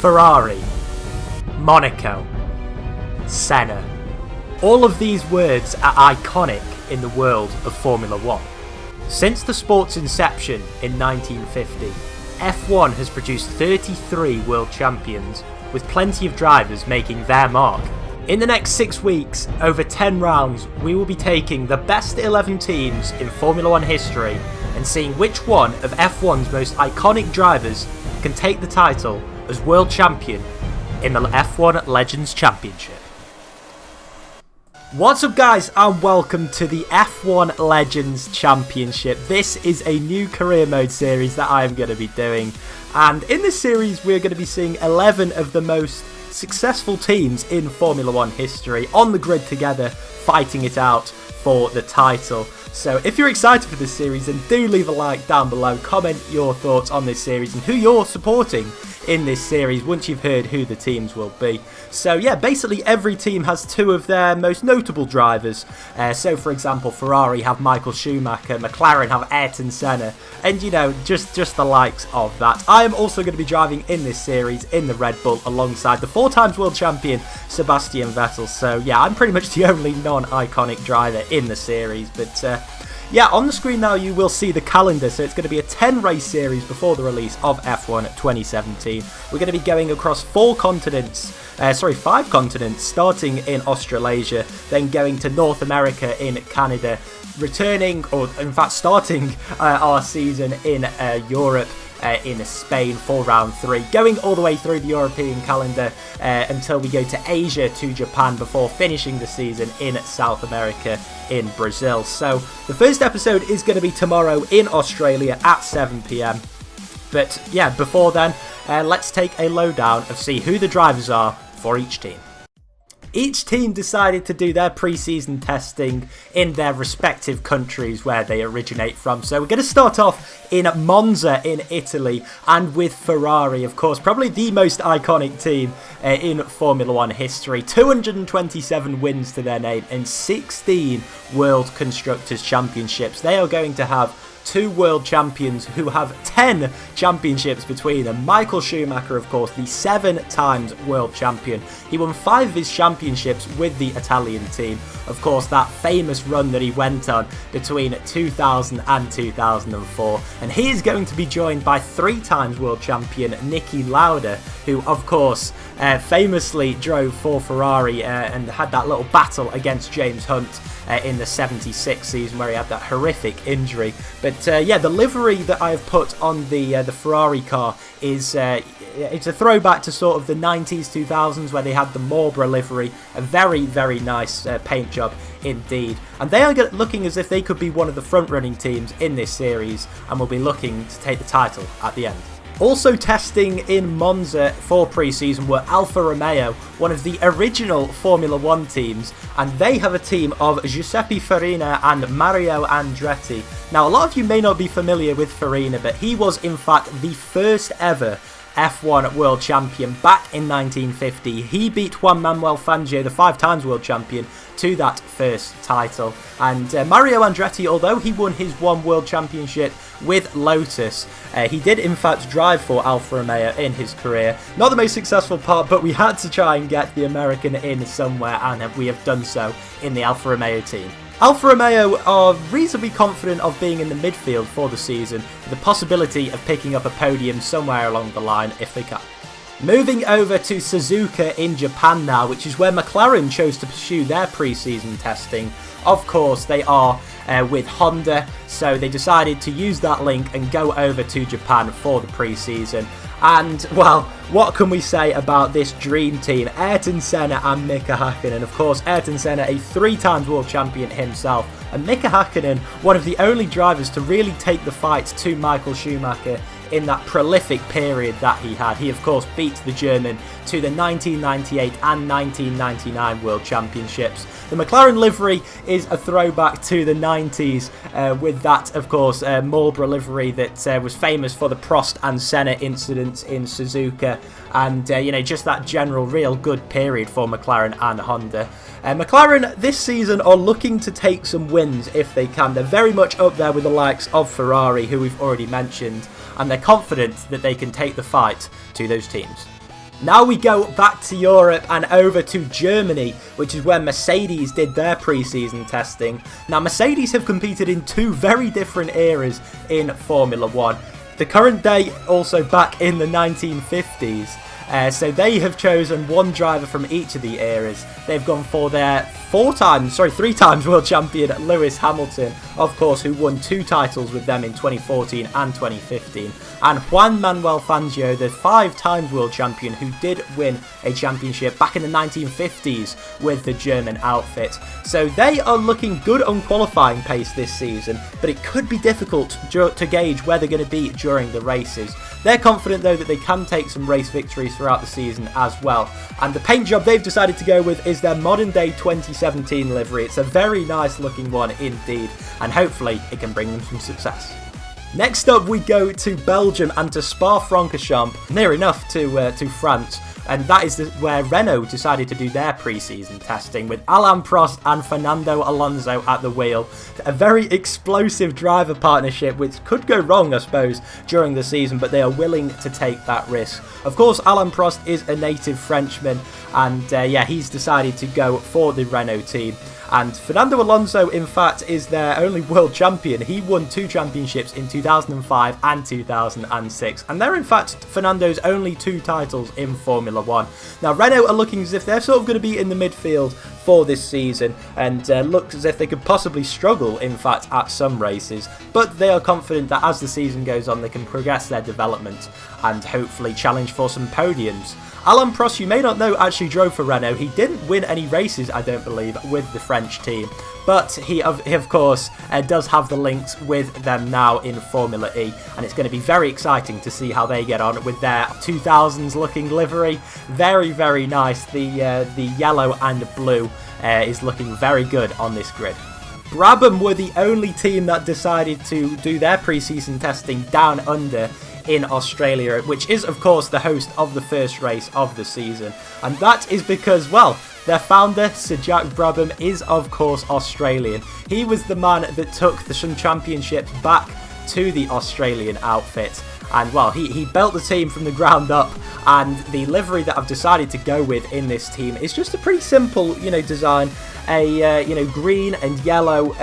Ferrari, Monaco, Senna. All of these words are iconic in the world of Formula 1. Since the sport's inception in 1950, F1 has produced 33 world champions, with plenty of drivers making their mark. In the next 6 weeks, over 10 rounds, we will be taking the best 11 teams in Formula 1 history and seeing which one of F1's most iconic drivers can take the title as world champion in the F1 Legends Championship. What's up guys, and welcome to the F1 Legends Championship. This is a new career mode series that I am going to be doing, and in this series we're going to be seeing 11 of the most successful teams in Formula 1 history on the grid together, fighting it out for the title. So if you're excited for this series, then do leave a like down below, comment your thoughts on this series and who you're supporting in this series once you've heard who the teams will be. So yeah, basically every team has two of their most notable drivers. So for example, Ferrari have Michael Schumacher, McLaren have Ayrton Senna, and you know, just the likes of that. I am also going to be driving in this series in the Red Bull alongside the 4 times world champion Sebastian Vettel. So yeah, I'm pretty much the only non-iconic driver in the series, but yeah, on the screen now you will see the calendar, so it's going to be a 10 race series before the release of F1 2017. We're going to be going across 5 continents, starting in Australasia, then going to North America in Canada, returning, or in fact starting our season in Europe, in Spain for round 3, going all the way through the European calendar until we go to Asia, to Japan, before finishing the season in South America, in Brazil. So the first episode is going to be tomorrow in Australia at 7 PM. But yeah, before then, let's take a lowdown of see who the drivers are for each team. Each team decided to do their pre-season testing in their respective countries where they originate from. So we're going to start off in Monza in Italy, and with Ferrari, of course, probably the most iconic team in Formula 1 history. 227 wins to their name and 16 World Constructors' Championships. They are going to have 2 world champions who have 10 championships between them. Michael Schumacher, of course, the 7 times world champion. He won 5 of his championships with the Italian team. Of course, that famous run that he went on between 2000 and 2004. And he is going to be joined by 3 times world champion Niki Lauda, who, of course, famously drove for Ferrari and had that little battle against James Hunt in the 76 season where he had that horrific injury. But yeah, the livery that I have put on the Ferrari car is it's a throwback to sort of the 90s, 2000s, where they had the Marlboro livery. A very, very nice paint job indeed. And they are looking as if they could be one of the front-running teams in this series and will be looking to take the title at the end. Also testing in Monza for pre-season were Alfa Romeo, one of the original Formula 1 teams, and they have a team of Giuseppe Farina and Mario Andretti. Now, a lot of you may not be familiar with Farina, but he was in fact the first ever F1 world champion back in 1950. He beat Juan Manuel Fangio, the 5 times world champion, to that first title. And Mario Andretti, although he won his 1 world championship with Lotus, he did in fact drive for Alfa Romeo in his career. Not the most successful part, but we had to try and get the American in somewhere, and we have done so in the Alfa Romeo team. Alfa Romeo are reasonably confident of being in the midfield for the season, with the possibility of picking up a podium somewhere along the line if they can. Moving over to Suzuka in Japan now, which is where McLaren chose to pursue their pre-season testing. Of course, they are with Honda, so they decided to use that link and go over to Japan for the pre-season. And, well, what can we say about this dream team? Ayrton Senna and Mika Hakkinen. Of course, Ayrton Senna, a 3 times world champion himself, and Mika Hakkinen, one of the only drivers to really take the fight to Michael Schumacher in that prolific period that he had. He, of course, beat the German to the 1998 and 1999 World Championships. The McLaren livery is a throwback to the 90s with that, of course, Marlboro livery that was famous for the Prost and Senna incidents in Suzuka, and, you know, just that general real good period for McLaren and Honda. McLaren this season are looking to take some wins if they can. They're very much up there with the likes of Ferrari, who we've already mentioned, and they're confident that they can take the fight to those teams. Now we go back to Europe and over to Germany, which is where Mercedes did their pre-season testing. Now, Mercedes have competed in two very different eras in Formula 1. The current day also back in the 1950s. So they have chosen one driver from each of the eras. They've gone for their three times world champion Lewis Hamilton, of course, who won 2 titles with them in 2014 and 2015. And Juan Manuel Fangio, the 5 times world champion who did win a championship back in the 1950s with the German outfit. So they are looking good on qualifying pace this season, but it could be difficult to gauge where they're going to be during the races. They're confident though that they can take some race victories throughout the season as well. And the paint job they've decided to go with is their modern day 2017 livery. It's a very nice looking one indeed, and hopefully it can bring them some success. Next up we go to Belgium and to Spa-Francorchamps, near enough to France. And that is where Renault decided to do their pre-season testing with Alain Prost and Fernando Alonso at the wheel. A very explosive driver partnership which could go wrong, I suppose, during the season, but they are willing to take that risk. Of course, Alain Prost is a native Frenchman, and he's decided to go for the Renault team. And Fernando Alonso, in fact, is their only world champion. He won 2 championships in 2005 and 2006. And they're, in fact, Fernando's only 2 titles in Formula 1. Now, Renault are looking as if they're sort of going to be in the midfield for this season, and looks as if they could possibly struggle, in fact, at some races. But they are confident that as the season goes on, they can progress their development and hopefully challenge for some podiums. Alain Prost, you may not know, actually drove for Renault. He didn't win any races, I don't believe, with the French team. But he of course, does have the links with them now in Formula E. And it's going to be very exciting to see how they get on with their 2000s looking livery. Very, very nice. The yellow and blue is looking very good on this grid. Brabham were the only team that decided to do their pre-season testing down under in Australia, which is of course the host of the first race of the season. And that is because, well, their founder, Sir Jack Brabham, is of course Australian. He was the man that took some championships back to the Australian outfit. And well, he built the team from the ground up, and the livery that I've decided to go with in this team is just a pretty simple, design. A green and yellow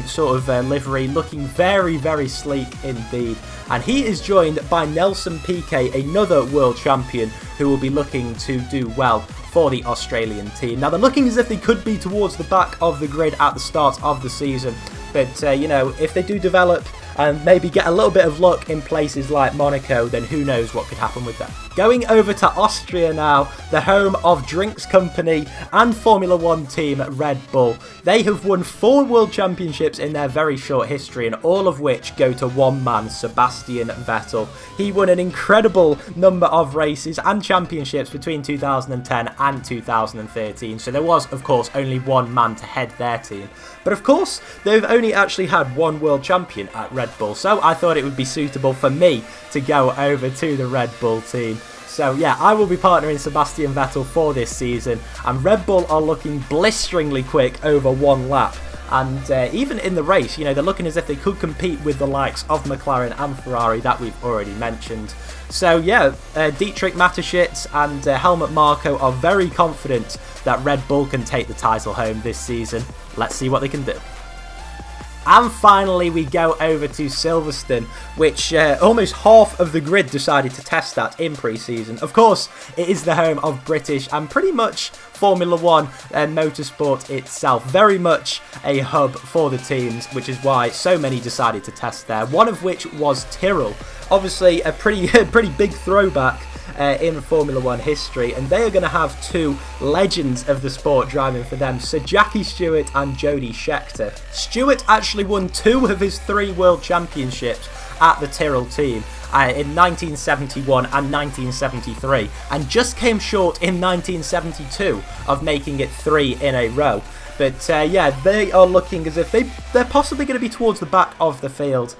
sort of livery, looking very, very sleek indeed. And he is joined by Nelson Piquet, another world champion, who will be looking to do well for the Australian team. Now, they're looking as if they could be towards the back of the grid at the start of the season. But, if they do develop and maybe get a little bit of luck in places like Monaco, then who knows what could happen with that. Going over to Austria now, the home of drinks company and Formula 1 team Red Bull. They have won 4 world championships in their very short history, and all of which go to one man, Sebastian Vettel. He won an incredible number of races and championships between 2010 and 2013, so there was, of course, only one man to head their team. But of course, they've only actually had one world champion at Red Bull, so I thought it would be suitable for me to go over to the Red Bull team. So yeah, I will be partnering Sebastian Vettel for this season, and Red Bull are looking blisteringly quick over 1 lap. And even in the race, they're looking as if they could compete with the likes of McLaren and Ferrari that we've already mentioned. So yeah, Dietrich Mateschitz and Helmut Marko are very confident that Red Bull can take the title home this season. Let's see what they can do. And finally, we go over to Silverstone, which almost half of the grid decided to test that in pre-season. Of course, it is the home of British and pretty much Formula 1 motorsport itself. Very much a hub for the teams, which is why so many decided to test there. One of which was Tyrrell. Obviously, a pretty big throwback in Formula 1 history, and they are going to have 2 legends of the sport driving for them, Sir Jackie Stewart and Jody Scheckter. Stewart actually won 2 of his 3 world championships at the Tyrrell team in 1971 and 1973, and just came short in 1972 of making it 3 in a row. But yeah, they are looking as if they're possibly going to be towards the back of the field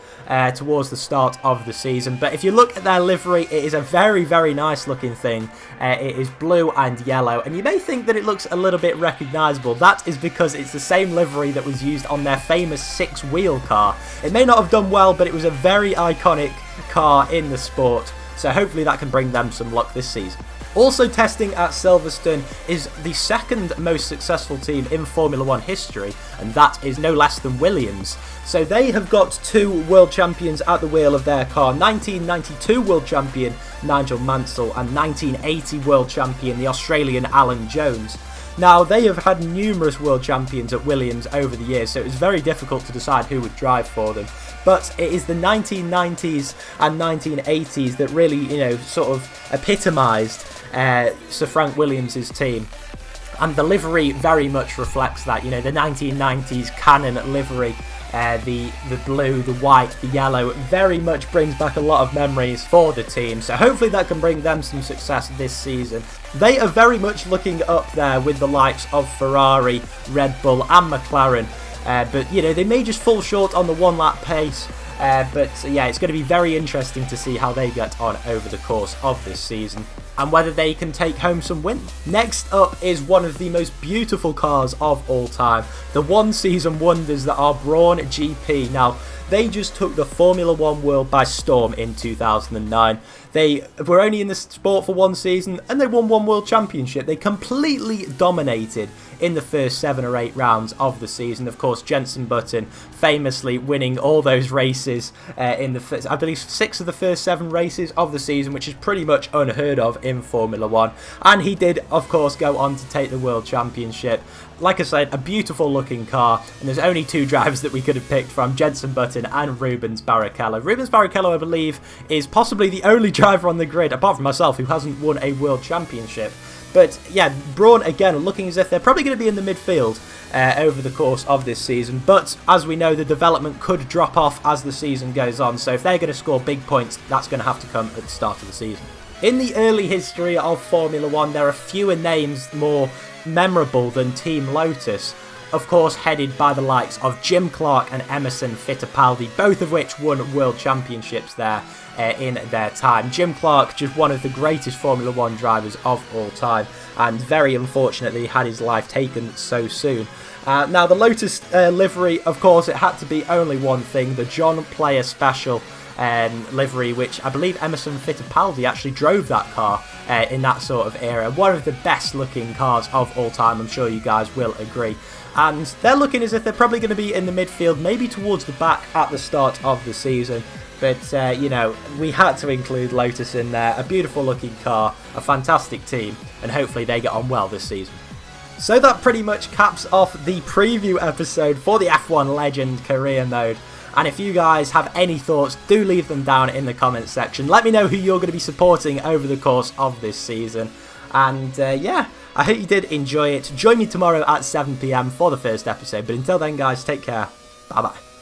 towards the start of the season. But if you look at their livery, it is a very, very nice looking thing. It is blue and yellow, and you may think that it looks a little bit recognisable. That is because it's the same livery that was used on their famous 6-wheel car. It may not have done well, but it was a very iconic car in the sport. So hopefully that can bring them some luck this season. Also testing at Silverstone is the second most successful team in Formula 1 history, and that is no less than Williams. So they have got 2 world champions at the wheel of their car, 1992 world champion Nigel Mansell and 1980 world champion the Australian Alan Jones. Now, they have had numerous world champions at Williams over the years, so it was very difficult to decide who would drive for them. But it is the 1990s and 1980s that really, sort of epitomised Sir Frank Williams' team. And the livery very much reflects that. The 1990s Canon livery, the blue, the white, the yellow, very much brings back a lot of memories for the team. So hopefully that can bring them some success this season. They are very much looking up there with the likes of Ferrari, Red Bull and McLaren. But they may just fall short on the 1-lap pace. But yeah, it's going to be very interesting to see how they get on over the course of this season and whether they can take home some wins. Next up is one of the most beautiful cars of all time, the one-season wonders that are BRAWN GP. Now, they just took the Formula 1 world by storm in 2009. They were only in the sport for 1 season and they won 1 world championship. They completely dominated in the first 7 or 8 rounds of the season. Of course, Jenson Button famously winning all those races in the first, I believe, 6 of the first 7 races of the season, which is pretty much unheard of in Formula 1. And he did, of course, go on to take the world championship. Like I said, a beautiful looking car, and there's only 2 drivers that we could have picked from, Jenson Button and Rubens Barrichello. Rubens Barrichello, I believe, is possibly the only driver on the grid, apart from myself, who hasn't won a world championship. But yeah, BRAWN again looking as if they're probably going to be in the midfield over the course of this season. But as we know, the development could drop off as the season goes on. So if they're going to score big points, that's going to have to come at the start of the season. In the early history of Formula 1, there are fewer names more memorable than Team Lotus. Of course, headed by the likes of Jim Clark and Emerson Fittipaldi, both of which won world championships there in their time. Jim Clark, just one of the greatest Formula 1 drivers of all time, and very unfortunately had his life taken so soon. Now, the Lotus livery, of course, it had to be only one thing, the John Player Special livery, which I believe Emerson Fittipaldi actually drove that car in that sort of era. One of the best looking cars of all time, I'm sure you guys will agree. And they're looking as if they're probably going to be in the midfield, maybe towards the back at the start of the season. But, we had to include Lotus in there. A beautiful looking car, a fantastic team, and hopefully they get on well this season. So that pretty much caps off the preview episode for the F1 Legend Career Mode. And if you guys have any thoughts, do leave them down in the comments section. Let me know who you're going to be supporting over the course of this season. And yeah, I hope you did enjoy it. Join me tomorrow at 7 PM for the first episode. But until then, guys, take care. Bye-bye.